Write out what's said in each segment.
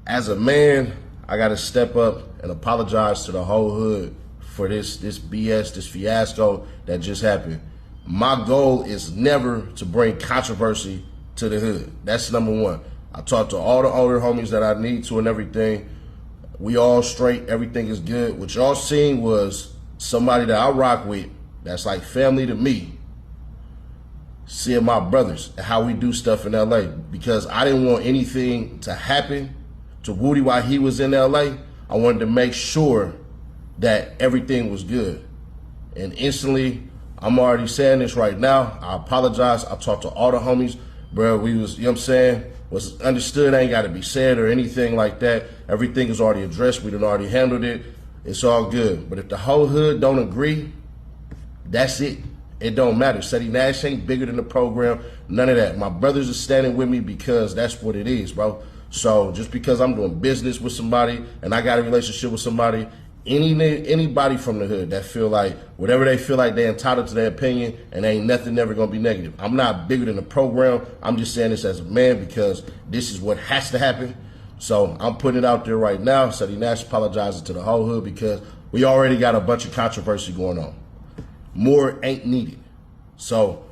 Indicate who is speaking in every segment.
Speaker 1: as a man, I got to step up and apologize to the whole hood for this BS, this fiasco that just happened. My goal is never to bring controversy to the hood. That's number one. I talked to all the older homies that I need to and everything. We all straight. Everything is good. What y'all seen was somebody that I rock with that's like family to me, seeing my brothers and how we do stuff in LA, because I didn't want anything to happen to Woody while he was in LA. I wanted to make sure that everything was good. And instantly, I'm already saying this right now, I apologize. I talked to all the homies, bro. We was, you know what I'm saying, was understood, ain't gotta be said or anything like that. Everything is already addressed. We done already handled it. It's all good. But if the whole hood don't agree, that's it. It don't matter. Ceddy Nash ain't bigger than the program. None of that. My brothers are standing with me because that's what it is, bro. So just because I'm doing business with somebody and I got a relationship with somebody, anybody from the hood that feel like whatever they feel like they're entitled to their opinion and ain't nothing ever gonna be negative. I'm not bigger than the program. I'm just saying this as a man because this is what has to happen. So I'm putting it out there right now. Ceddy Nash apologizes to the whole hood because we already got a bunch of controversy going on. More ain't needed. So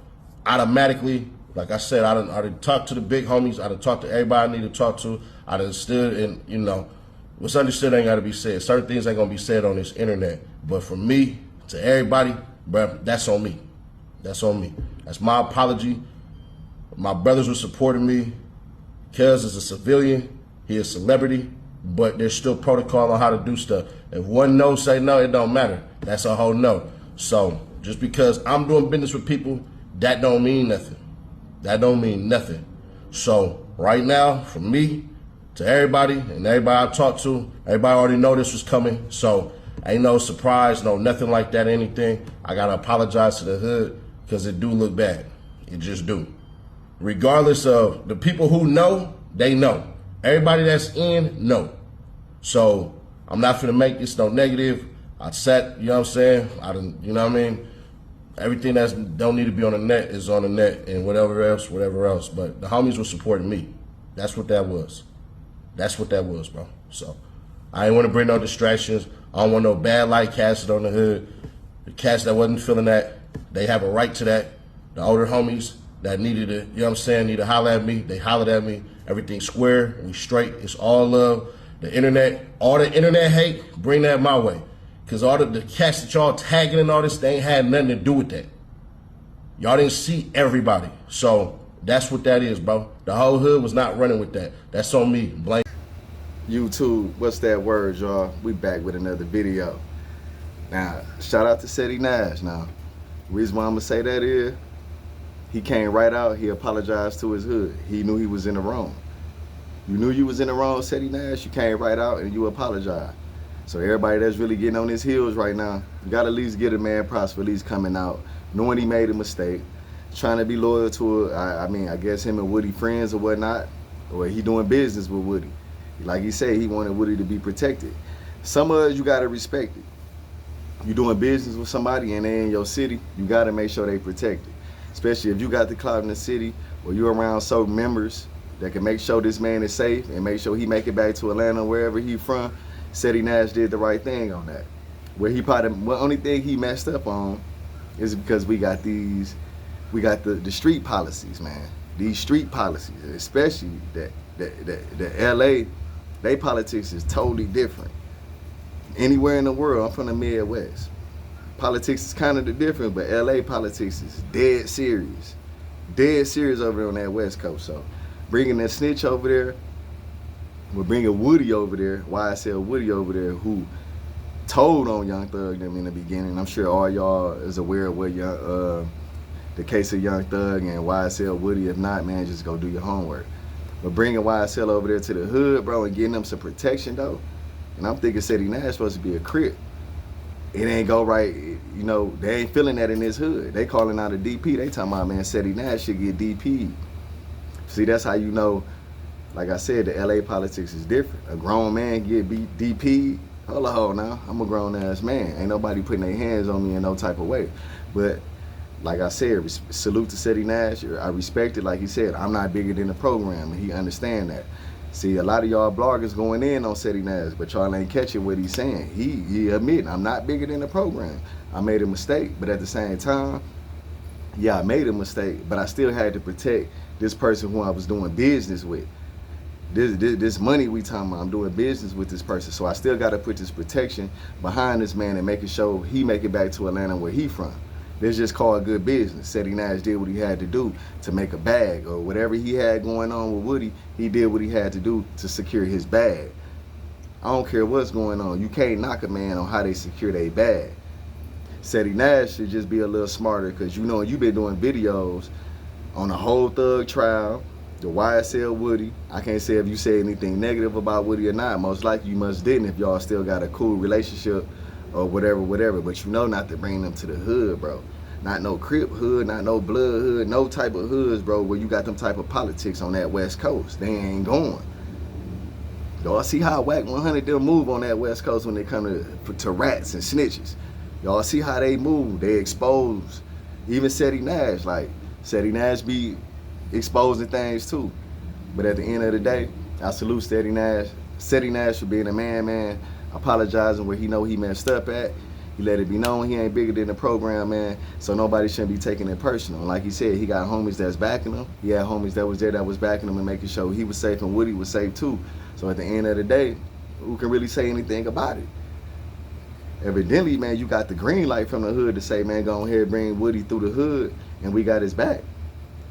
Speaker 1: automatically, like I said, I done talked to the big homies. I done talked to everybody I need to talk to. I done stood and, you know, what's understood ain't got to be said. Certain things ain't going to be said on this internet. But from me to everybody, bro, that's on me. That's on me. That's my apology. My brothers were supporting me. Cuz is a civilian. He is a celebrity. But there's still protocol on how to do stuff. If one no say no, it don't matter. That's a whole no. So just because I'm doing business with people, that don't mean nothing. That don't mean nothing. So right now, from me to everybody and everybody I talk to, everybody already know this was coming. So ain't no surprise, no nothing like that, anything. I gotta apologize to the hood because it do look bad. It just do. Regardless of the people who know, they know. Everybody that's in, know. So I'm not finna make this no negative. I sat, you know what I'm saying? I done, you know what I mean? Everything that don't need to be on the net is on the net and whatever else. But the homies were supporting me. That's what that was. That's what that was, bro. So I ain't want to bring no distractions. I don't want no bad light casted on the hood. The cats that wasn't feeling that, they have a right to that. The older homies that needed to, you know what I'm saying, need to holler at me, they hollered at me. Everything's square, we straight, it's all love. The internet, all the internet hate, bring that my way. Because all the cats that y'all tagging and all this, they ain't had nothing to do with that. Y'all didn't see everybody. So that's what that is, bro. The whole hood was not running with that. That's on me. Blame
Speaker 2: YouTube, what's that word, y'all? We back with another video. Now, shout out to Ceddy Nash. Now, the reason why I'm gonna say that is he came right out, he apologized to his hood. He knew he was in the wrong. You knew you was in the wrong, Ceddy Nash, you came right out and you apologized. So everybody that's really getting on his heels right now, you gotta at least get a man props for at least coming out, knowing he made a mistake, trying to be loyal to it. I mean, I guess him and Woody friends or whatnot, or he doing business with Woody. Like he said, he wanted Woody to be protected. Some of us, you gotta respect it. You doing business with somebody and they in your city, you gotta make sure they protected. Especially if you got the clout in the city or you're around certain members that can make sure this man is safe and make sure he make it back to Atlanta, wherever he from. Ceddy Nash did the right thing on that. Where he probably, the only thing he messed up on is because we got the street policies, man. These street policies, especially the LA, they politics is totally different. Anywhere in the world, I'm from the Midwest. Politics is kind of the different, but LA politics is dead serious. Dead serious over there on that West Coast. So bringing that snitch over there, we're bringing Woody over there, YSL Woody over there, who told on Young Thug them in the beginning. I'm sure all y'all is aware of what the case of Young Thug and YSL Woody. If not, man, just go do your homework. But bringing YSL over there to the hood, bro, and getting them some protection, though. And I'm thinking Ceddy Nash supposed to be a crip. It ain't go right, you know, they ain't feeling that in this hood. They calling out a DP. They talking about, man, Ceddy Nash should get DP'd. See, that's how you know. Like I said, the LA politics is different. A grown man get DP'd. Hold now, I'm a grown ass man. Ain't nobody putting their hands on me in no type of way. But like I said, salute to Ceddy Nash. I respect it. Like he said, I'm not bigger than the program, and he understand that. See, a lot of y'all bloggers going in on Ceddy Nash, but y'all ain't catching what he's saying. He admitting, I'm not bigger than the program. I made a mistake, but at the same time, yeah, I made a mistake, but I still had to protect this person who I was doing business with. This money we talking about, I'm doing business with this person, so I still got to put this protection behind this man and making sure he make it back to Atlanta where he from. This just called good business. Ceddy Nash did what he had to do to make a bag, or whatever he had going on with Woody, he did what he had to do to secure his bag. I don't care what's going on. You can't knock a man on how they secure their bag. Ceddy Nash should just be a little smarter, because you know you've been doing videos on the whole Thug trial, the YSL Woody. I can't say if you say anything negative about Woody or not. Most likely you must didn't if y'all still got a cool relationship or whatever. But you know not to bring them to the hood, bro. Not no Crip hood, not no Blood hood, no type of hoods, bro, where you got them type of politics on that West Coast. They ain't going. Y'all see how Whack 100 them move on that West Coast when they come to rats and snitches. Y'all see how they move. They expose. Even Ceddy Nash, like Ceddy Nash be exposing things too. But at the end of the day, I salute Ceddy Nash. Ceddy Nash for being a man, apologizing where he know he messed up at. He let it be known he ain't bigger than the program, man. So nobody shouldn't be taking it personal. Like he said, he got homies that's backing him. He had homies that was there that was backing him and making sure he was safe and Woody was safe too. So at the end of the day, who can really say anything about it? Evidently, man, you got the green light from the hood to say, man, go ahead, bring Woody through the hood, and we got his back.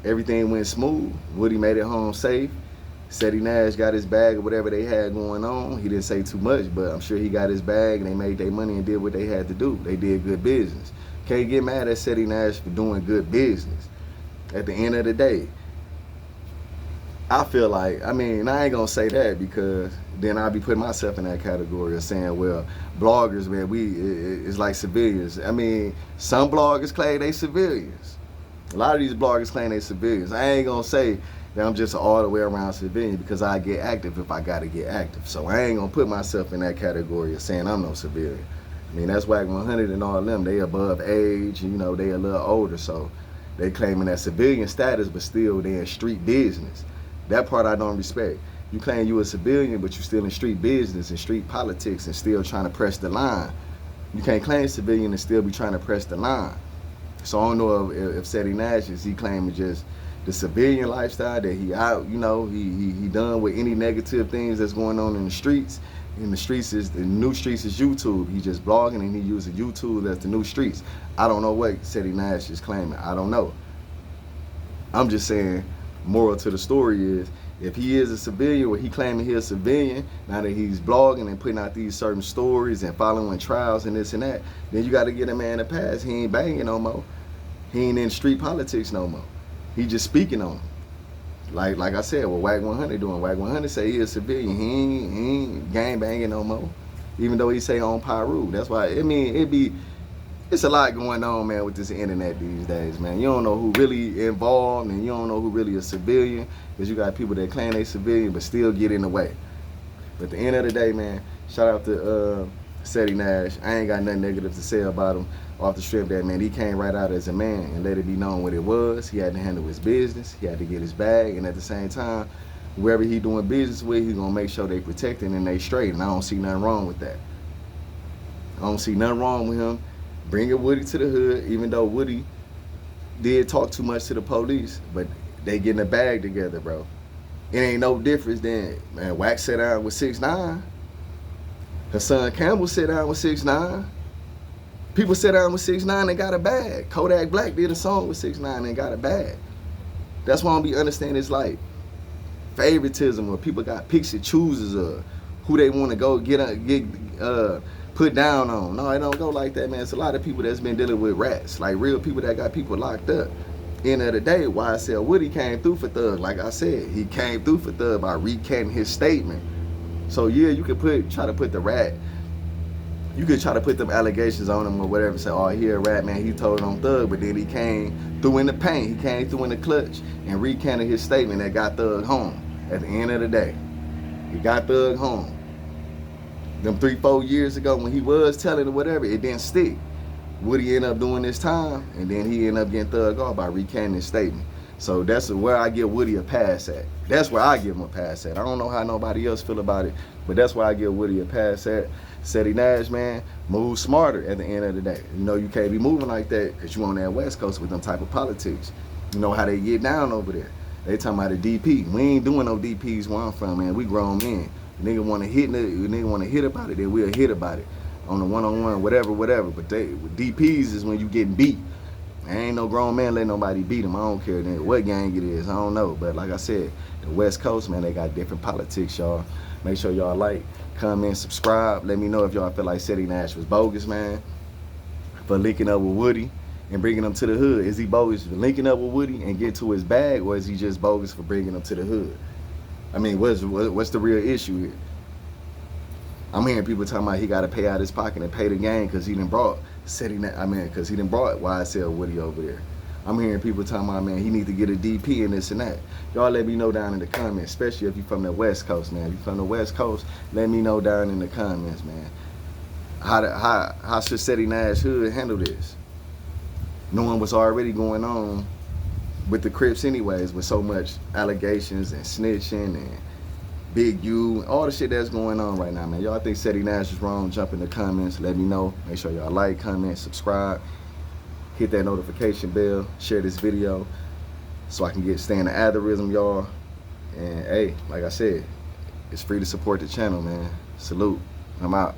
Speaker 2: Everything went smooth. Woody made it home safe. Ceddy Nash got his bag or whatever they had going on. He didn't say too much, but I'm sure he got his bag and they made their money and did what they had to do. They did good business. Can't get mad at Ceddy Nash for doing good business. At the end of the day, I feel like, I mean, I ain't gonna say that because then I'll be putting myself in that category of saying, well, bloggers, man, it's like civilians. I mean, some bloggers claim they civilians. A lot of these bloggers claim they civilians. I ain't gonna say that I'm just an all the way around civilian because I get active if I gotta get active. So I ain't gonna put myself in that category of saying I'm no civilian. I mean, that's Whack 100 and all them. They above age, you know, they a little older, so they claiming that civilian status, but still they in street business. That part I don't respect. You claim you a civilian, but you still in street business and street politics and still trying to press the line. You can't claim civilian and still be trying to press the line. So I don't know if Ceddy Nash is he claiming just the civilian lifestyle, that he out, you know, he done with any negative things that's going on in the streets. And the new streets is YouTube. He just blogging and he using YouTube as the new streets. I don't know what Ceddy Nash is claiming. I don't know. I'm just saying, moral to the story is, if he is a civilian or he claiming he's a civilian, now that he's blogging and putting out these certain stories and following trials and this and that, then you got to get a man a pass. He ain't banging no more. He ain't in street politics no more. He just speaking on them. Like I said, what Whack 100 doing. Whack 100 say he a civilian. He ain't gang banging no more. Even though he say on Pyru. That's why, I mean, it's a lot going on, man, with this internet these days, man. You don't know who really involved and you don't know who really a civilian, because you got people that claim they civilian but still get in the way. But at the end of the day, man, shout out to Ceddy Nash. I ain't got nothing negative to say about him off the strip that, man, he came right out as a man and let it be known what it was. He had to handle his business. He had to get his bag. And at the same time, whoever he doing business with, he's going to make sure they protected and they straight. And I don't see nothing wrong with that. I don't see nothing wrong with him bringing Woody to the hood, even though Woody did talk too much to the police. But they getting a bag together, bro. It ain't no difference than, man, Whack sat down with 6ix9ine. Her son Campbell sat down with 6ix9ine. People sat down with 6ix9ine and got a bag. Kodak Black did a song with 6ix9ine and got a bag. That's why I don't be understanding it's like favoritism, where people got picks and chooses of who they want to go get put down on. No, it don't go like that, man. It's a lot of people that's been dealing with rats, like real people that got people locked up. End of the day, YSL Woody came through for Thug. Like I said, he came through for Thug by recanting his statement. So yeah, you could try to put the rat. You could try to put them allegations on him or whatever, say, oh, he a rat, man, he told on Thug, but then he came through in the paint, he came through in the clutch and recanted his statement that got Thug home. At the end of the day, he got Thug home. Them 3-4 years ago when he was telling or whatever, it didn't stick. Woody ended up doing this time, and then he ended up getting Thug off by recanting his statement. So that's where I give Woody a pass at. That's where I give him a pass at. I don't know how nobody else feel about it, but that's where I give Woody a pass at. Ceddy Nash, man, move smarter at the end of the day. You know, you can't be moving like that because you on that West Coast with them type of politics. You know how they get down over there. They talking about a DP. We ain't doing no DPs where I'm from, man. We grown men. Nigga want to hit about it, then we'll hit about it on the one-on-one, whatever. But with DPs is when you getting beat. There ain't no grown man let nobody beat him. I don't care what gang it is. I don't know. But like I said, the West Coast, man, they got different politics, y'all. Make sure y'all like, comment, subscribe. Let me know if y'all feel like Ceddy Nash was bogus, man, for linking up with Woody and bringing him to the hood. Is he bogus for linking up with Woody and get to his bag, or is he just bogus for bringing him to the hood? I mean, what's the real issue here? I'm hearing people talking about he got to pay out his pocket and pay the gang because he done brought because he done brought YSL Woody over there. I'm hearing people talking about, man, he need to get a DP and this and that. Y'all let me know down in the comments, especially if you from the West Coast, man. If you from the West Coast, let me know down in the comments, man. How should Ceddy Nash hood handle this? Knowing what's already going on with the Crips anyways, with so much allegations and snitching and Big U, all the shit that's going on right now, man. Y'all think Ceddy Nash is wrong? Jump in the comments. Let me know. Make sure y'all like, comment, subscribe. Hit that notification bell. Share this video so I can stay in the algorithm, y'all. And hey, like I said, it's free to support the channel, man. Salute. I'm out.